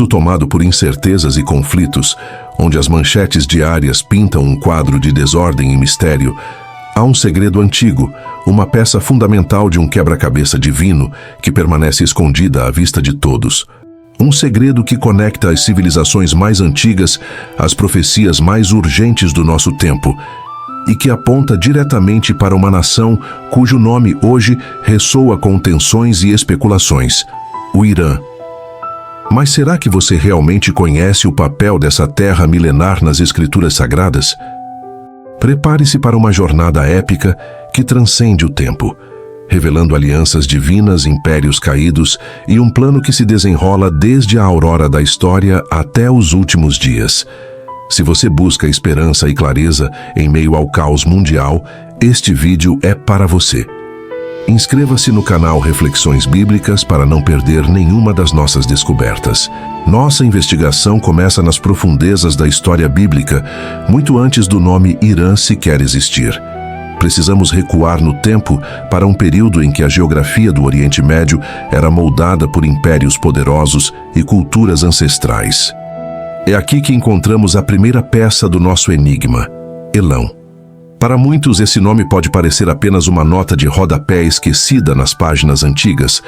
mundo tomado por incertezas e conflitos, onde as manchetes diárias pintam um quadro de desordem e mistério, há um segredo antigo, uma peça fundamental de um quebra-cabeça divino que permanece escondida à vista de todos. Um segredo que conecta as civilizações mais antigas às profecias mais urgentes do nosso tempo e que aponta diretamente para uma nação cujo nome hoje ressoa com tensões e especulações: o Irã. Mas será que você realmente conhece o papel dessa terra milenar nas escrituras sagradas? Prepare-se para uma jornada épica que transcende o tempo, revelando alianças divinas, impérios caídos e um plano que se desenrola desde a aurora da história até os últimos dias. Se você busca esperança e clareza em meio ao caos mundial, este vídeo é para você. Inscreva-se no canal Reflexões Bíblicas para não perder nenhuma das nossas descobertas. Nossa investigação começa nas profundezas da história bíblica, muito antes do nome Irã sequer existir. Precisamos recuar no tempo para um período em que a geografia do Oriente Médio era moldada por impérios poderosos e culturas ancestrais. É aqui que encontramos a primeira peça do nosso enigma: Elão. Para muitos, esse nome pode parecer apenas uma nota de rodapé esquecida nas páginas antigas,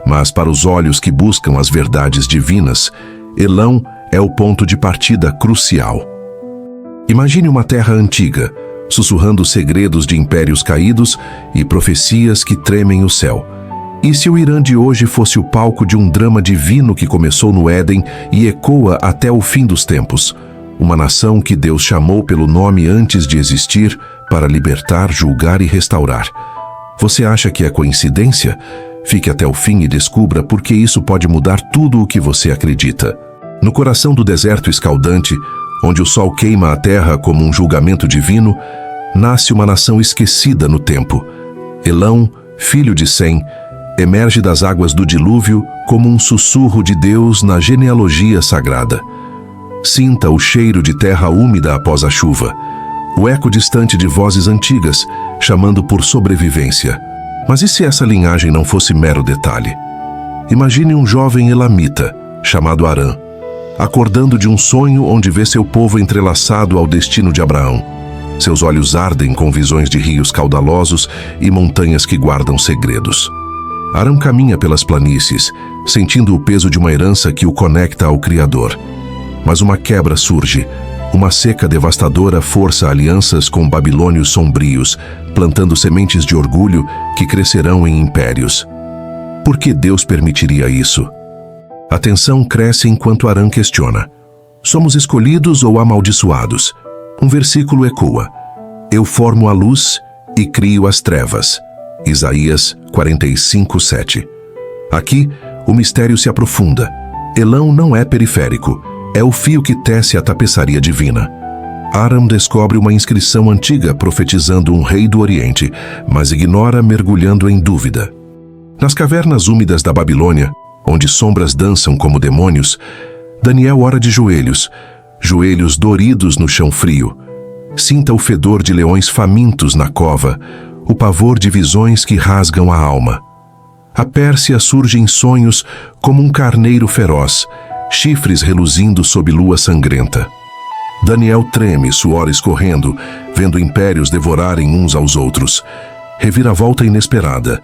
mas para os olhos que buscam as verdades divinas, Elão é o ponto de partida crucial. Imagine uma terra antiga, sussurrando segredos de impérios caídos e profecias que tremem o céu. E se o Irã de hoje fosse o palco de um drama divino que começou no Éden e ecoa até o fim dos tempos? Uma nação que Deus chamou pelo nome antes de existir para libertar, julgar e restaurar. Você acha que é coincidência? Fique até o fim e descubra por que isso pode mudar tudo o que você acredita. No coração do deserto escaldante, onde o sol queima a terra como um julgamento divino, nasce uma nação esquecida no tempo. Elão, filho de Sem, emerge das águas do dilúvio como um sussurro de Deus na genealogia sagrada. Sinta o cheiro de terra úmida após a chuva, o eco distante de vozes antigas, chamando por sobrevivência. Mas e se essa linhagem não fosse mero detalhe? Imagine um jovem elamita, chamado Arã, acordando de um sonho onde vê seu povo entrelaçado ao destino de Abraão. Seus olhos ardem com visões de rios caudalosos e montanhas que guardam segredos. Arã caminha pelas planícies, sentindo o peso de uma herança que o conecta ao Criador. Mas uma quebra surge. Uma seca devastadora força alianças com babilônios sombrios, plantando sementes de orgulho que crescerão em impérios. Por que Deus permitiria isso? A tensão cresce enquanto Arã questiona: somos escolhidos ou amaldiçoados? Um versículo ecoa: eu formo a luz e crio as trevas. Isaías 45:7. Aqui, o mistério se aprofunda. Elão não é periférico. É o fio que tece a tapeçaria divina. Aram descobre uma inscrição antiga profetizando um rei do Oriente, mas ignora mergulhando em dúvida. Nas cavernas úmidas da Babilônia, onde sombras dançam como demônios, Daniel ora de joelhos, joelhos doridos no chão frio. Sinta o fedor de leões famintos na cova, o pavor de visões que rasgam a alma. A Pérsia surge em sonhos como um carneiro feroz, chifres reluzindo sob lua sangrenta. Daniel treme, suor escorrendo, vendo impérios devorarem uns aos outros. Reviravolta inesperada.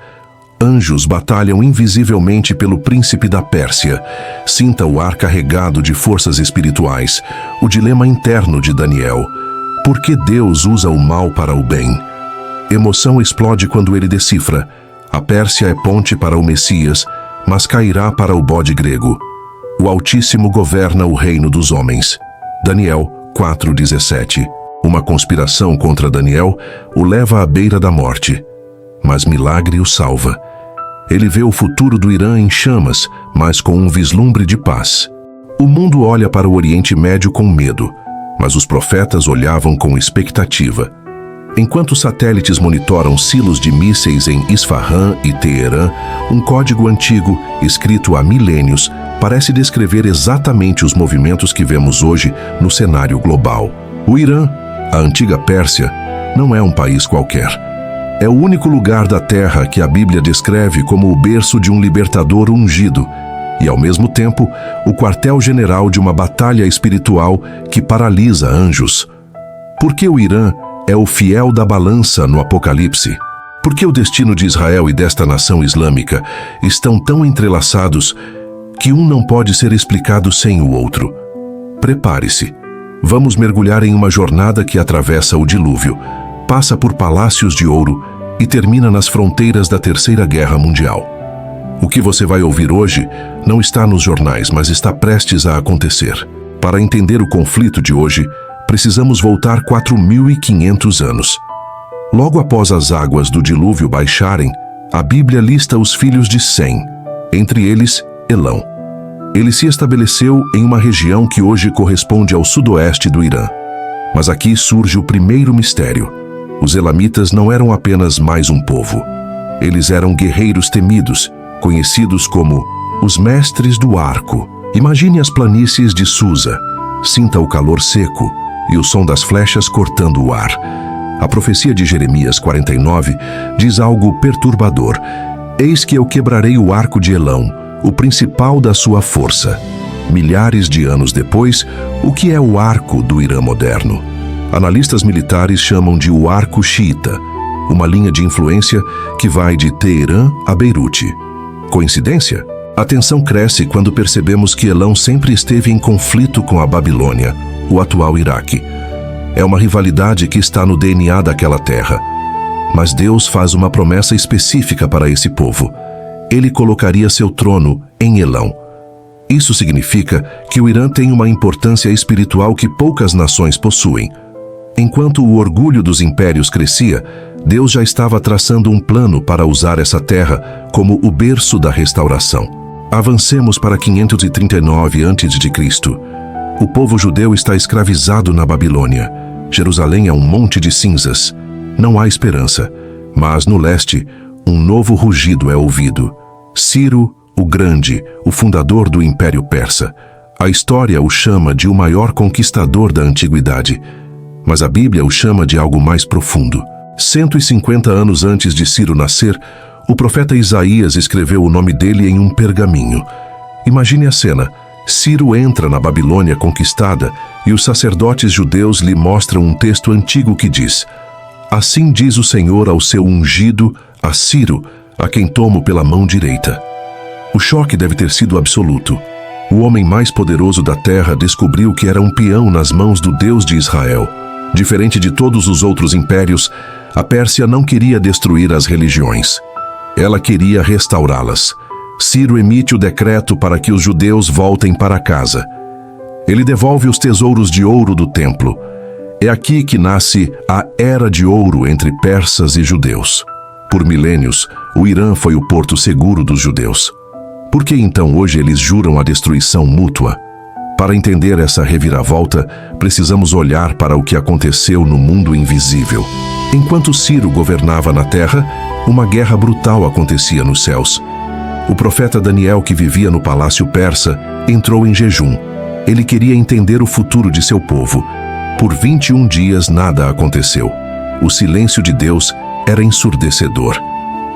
Anjos batalham invisivelmente pelo príncipe da Pérsia. Sinta o ar carregado de forças espirituais, o dilema interno de Daniel. Por que Deus usa o mal para o bem? Emoção explode quando ele decifra: a Pérsia é ponte para o Messias, mas cairá para o bode grego. O Altíssimo governa o reino dos homens. Daniel 4:17. Uma conspiração contra Daniel o leva à beira da morte. Mas milagre o salva. Ele vê o futuro do Irã em chamas, mas com um vislumbre de paz. O mundo olha para o Oriente Médio com medo, mas os profetas olhavam com expectativa. Enquanto os satélites monitoram silos de mísseis em Isfahan e Teherã, um código antigo, escrito há milênios, parece descrever exatamente os movimentos que vemos hoje no cenário global. O Irã, a antiga Pérsia, não é um país qualquer. É o único lugar da Terra que a Bíblia descreve como o berço de um libertador ungido. e, ao mesmo tempo, o quartel-general de uma batalha espiritual que paralisa anjos. Por que o Irã é o fiel da balança no Apocalipse? Por que o destino de Israel e desta nação islâmica estão tão entrelaçados que um não pode ser explicado sem o outro? Prepare-se. Vamos mergulhar em uma jornada que atravessa o dilúvio, passa por palácios de ouro e termina nas fronteiras da Terceira Guerra Mundial. O que você vai ouvir hoje não está nos jornais, mas está prestes a acontecer. Para entender o conflito de hoje, precisamos voltar 4.500 anos. Logo após as águas do dilúvio baixarem, a Bíblia lista os filhos de Sem, entre eles Elão. Ele se estabeleceu em uma região que hoje corresponde ao sudoeste do Irã. Mas aqui surge o primeiro mistério. Os elamitas não eram apenas mais um povo. Eles eram guerreiros temidos, conhecidos como os mestres do arco. Imagine as planícies de Susa, sinta o calor seco e o som das flechas cortando o ar. A profecia de Jeremias 49 diz algo perturbador. Eis que eu quebrarei o arco de Elão, o principal da sua força. Milhares de anos depois, o que é o arco do Irã moderno? Analistas militares chamam de o arco xiita, uma linha de influência que vai de Teherã a Beirute. Coincidência? A tensão cresce quando percebemos que Elão sempre esteve em conflito com a Babilônia, o atual Iraque. É uma rivalidade que está no DNA daquela terra. Mas Deus faz uma promessa específica para esse povo. Ele colocaria seu trono em Elão. Isso significa que o Irã tem uma importância espiritual que poucas nações possuem. Enquanto o orgulho dos impérios crescia, Deus já estava traçando um plano para usar essa terra como o berço da restauração. Avancemos para 539 a.C. O povo judeu está escravizado na Babilônia. Jerusalém é um monte de cinzas. Não há esperança. Mas no leste, um novo rugido é ouvido. Ciro, o Grande, o fundador do Império Persa. A história o chama de o maior conquistador da antiguidade. Mas a Bíblia o chama de algo mais profundo. 150 anos antes de Ciro nascer, o profeta Isaías escreveu o nome dele em um pergaminho. Imagine a cena. Ciro entra na Babilônia conquistada e os sacerdotes judeus lhe mostram um texto antigo que diz: Assim diz o Senhor ao seu ungido, a Ciro, a quem tomo pela mão direita. O choque deve ter sido absoluto. O homem mais poderoso da terra descobriu que era um peão nas mãos do Deus de Israel. Diferente de todos os outros impérios, a Pérsia não queria destruir as religiões. Ela queria restaurá-las. Ciro emite o decreto para que os judeus voltem para casa. Ele devolve os tesouros de ouro do templo. É aqui que nasce a Era de Ouro entre persas e judeus. Por milênios, o Irã foi o porto seguro dos judeus. Por que então hoje eles juram a destruição mútua? Para entender essa reviravolta, precisamos olhar para o que aconteceu no mundo invisível. Enquanto Ciro governava na terra, uma guerra brutal acontecia nos céus. O profeta Daniel, que vivia no palácio persa, entrou em jejum. Ele queria entender o futuro de seu povo. Por 21 dias nada aconteceu. O silêncio de Deus era ensurdecedor.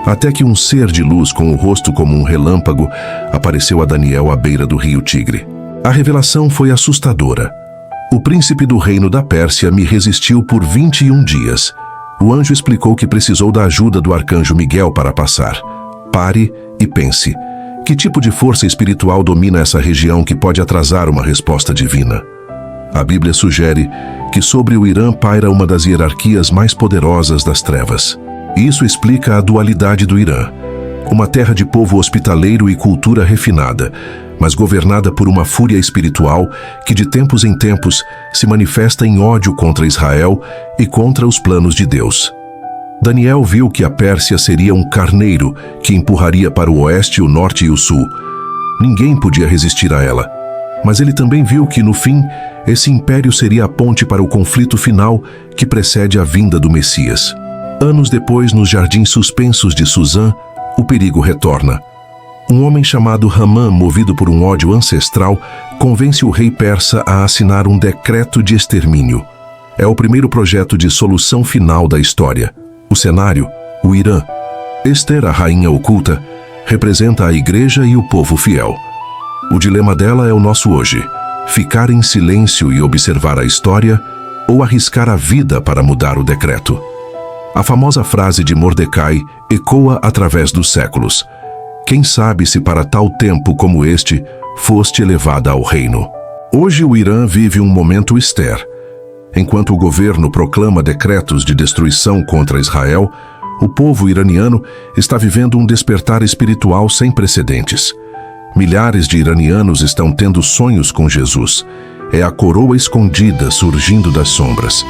Até que um ser de luz com o rosto como um relâmpago apareceu a Daniel à beira do rio Tigre. A revelação foi assustadora. O príncipe do reino da Pérsia me resistiu por 21 dias. O anjo explicou que precisou da ajuda do arcanjo Miguel para passar. Pare e pense. Que tipo de força espiritual domina essa região que pode atrasar uma resposta divina? A Bíblia sugere que sobre o Irã paira uma das hierarquias mais poderosas das trevas. Isso explica a dualidade do Irã. Uma terra de povo hospitaleiro e cultura refinada, mas governada por uma fúria espiritual que de tempos em tempos se manifesta em ódio contra Israel e contra os planos de Deus. Daniel viu que a Pérsia seria um carneiro que empurraria para o oeste, o norte e o sul. Ninguém podia resistir a ela. Mas ele também viu que, no fim, esse império seria a ponte para o conflito final que precede a vinda do Messias. Anos depois, nos jardins suspensos de Suzã, o perigo retorna. Um homem chamado Hamã, movido por um ódio ancestral, convence o rei persa a assinar um decreto de extermínio. É o primeiro projeto de solução final da história. O cenário, o Irã. Ester, a rainha oculta, representa a igreja e o povo fiel. O dilema dela é o nosso hoje: ficar em silêncio e observar a história ou arriscar a vida para mudar o decreto. A famosa frase de Mordecai ecoa através dos séculos: quem sabe se para tal tempo como este foste elevada ao reino. Hoje o Irã vive um momento Ester. Enquanto o governo proclama decretos de destruição contra Israel, o povo iraniano está vivendo um despertar espiritual sem precedentes. Milhares de iranianos estão tendo sonhos com Jesus. É a coroa escondida surgindo das sombras.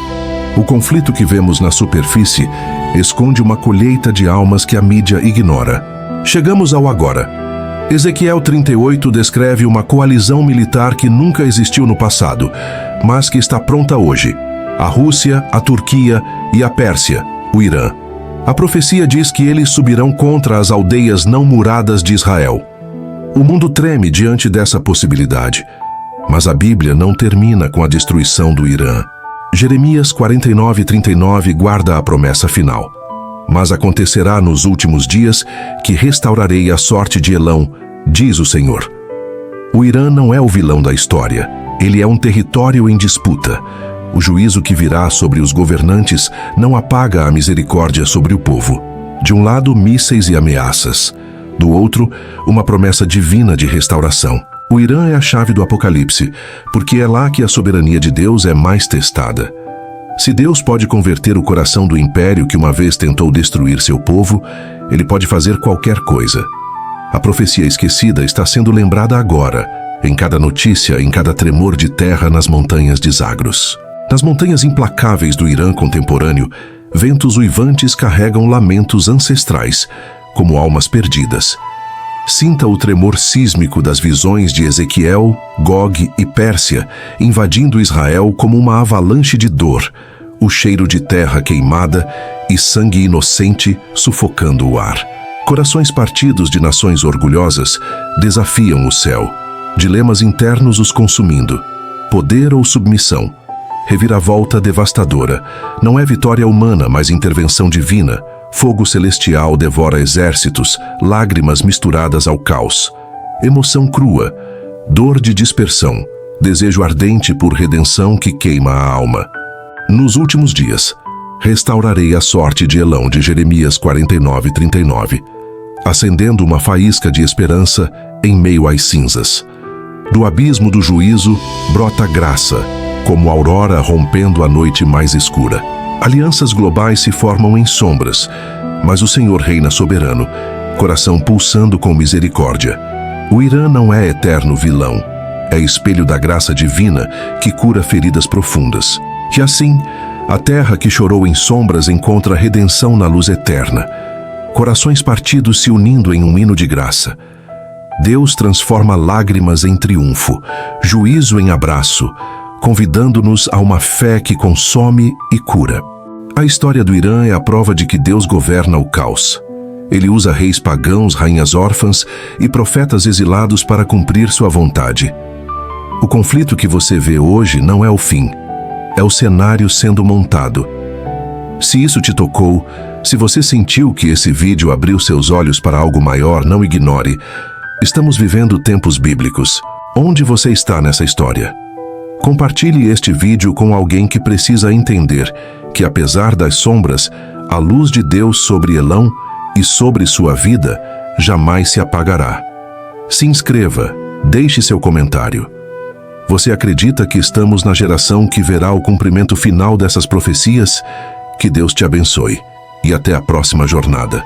O conflito que vemos na superfície esconde uma colheita de almas que a mídia ignora. Chegamos ao agora. Ezequiel 38 descreve uma coalizão militar que nunca existiu no passado, mas que está pronta hoje: a Rússia, a Turquia e a Pérsia, o Irã. A profecia diz que eles subirão contra as aldeias não muradas de Israel. O mundo treme diante dessa possibilidade, mas a Bíblia não termina com a destruição do Irã. Jeremias 49:39 guarda a promessa final: mas acontecerá nos últimos dias que restaurarei a sorte de Elão, diz o Senhor. O Irã não é o vilão da história, ele é um território em disputa. O juízo que virá sobre os governantes não apaga a misericórdia sobre o povo. De um lado, mísseis e ameaças. Do outro, uma promessa divina de restauração. O Irã é a chave do Apocalipse, porque é lá que a soberania de Deus é mais testada. Se Deus pode converter o coração do império que uma vez tentou destruir seu povo, ele pode fazer qualquer coisa. A profecia esquecida está sendo lembrada agora, em cada notícia, em cada tremor de terra nas montanhas de Zagros. Nas montanhas implacáveis do Irã contemporâneo, ventos uivantes carregam lamentos ancestrais, como almas perdidas. Sinta o tremor sísmico das visões de Ezequiel, Gog e Pérsia, invadindo Israel como uma avalanche de dor, o cheiro de terra queimada e sangue inocente sufocando o ar. Corações partidos de nações orgulhosas desafiam o céu, dilemas internos os consumindo: poder ou submissão? Reviravolta devastadora. Não é vitória humana, mas intervenção divina. Fogo celestial devora exércitos, lágrimas misturadas ao caos. Emoção crua, dor de dispersão, desejo ardente por redenção que queima a alma. Nos últimos dias, restaurarei a sorte de Elão, de Jeremias 49:39, acendendo uma faísca de esperança em meio às cinzas. Do abismo do juízo brota graça, como aurora rompendo a noite mais escura. Alianças globais se formam em sombras, mas o Senhor reina soberano, coração pulsando com misericórdia. O Irã não é eterno vilão, é espelho da graça divina que cura feridas profundas. E assim, a terra que chorou em sombras encontra redenção na luz eterna. Corações partidos se unindo em um hino de graça. Deus transforma lágrimas em triunfo, juízo em abraço, convidando-nos a uma fé que consome e cura. A história do Irã é a prova de que Deus governa o caos. Ele usa reis pagãos, rainhas órfãs e profetas exilados para cumprir sua vontade. O conflito que você vê hoje não é o fim, é o cenário sendo montado. Se isso te tocou, se você sentiu que esse vídeo abriu seus olhos para algo maior, não ignore. Estamos vivendo tempos bíblicos. Onde você está nessa história? Compartilhe este vídeo com alguém que precisa entender que, apesar das sombras, a luz de Deus sobre Elão e sobre sua vida jamais se apagará. Se inscreva, deixe seu comentário. Você acredita que estamos na geração que verá o cumprimento final dessas profecias? Que Deus te abençoe e até a próxima jornada.